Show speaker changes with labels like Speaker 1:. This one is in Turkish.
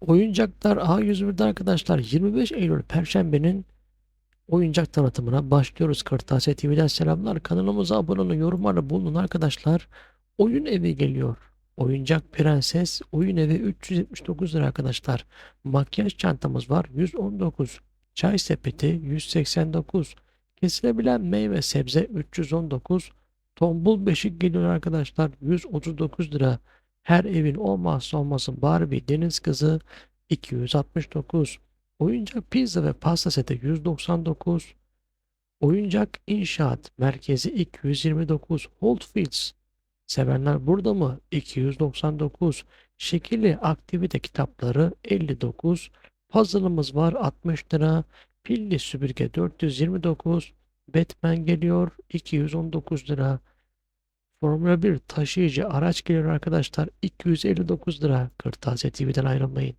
Speaker 1: Oyuncaklar A101'de arkadaşlar 25 Eylül Perşembe'nin oyuncak tanıtımına başlıyoruz. Kırtasiye TV'den selamlar. Kanalımıza abone olun, yorumlarda bulunun arkadaşlar. Oyun evi geliyor. Oyuncak Prenses oyun evi 379 lira arkadaşlar. Makyaj çantamız var 119. Çay sepeti 189. Kesilebilen meyve sebze 319. Tombul beşik geliyor arkadaşlar 139 lira. Her evin olmazsa olmasın Barbie deniz kızı 269. Oyuncak pizza ve pasta seti 199. Oyuncak inşaat merkezi 229. Holdfields sevenler burada mı? 299. Şekilli aktivite kitapları 59. Puzzle'ımız var 60 lira. Pilli süpürge 429. Batman geliyor 219 lira. Formula 1 taşıyıcı araç geliyor arkadaşlar 259 lira. Kırtasiye TV'den ayrılmayın.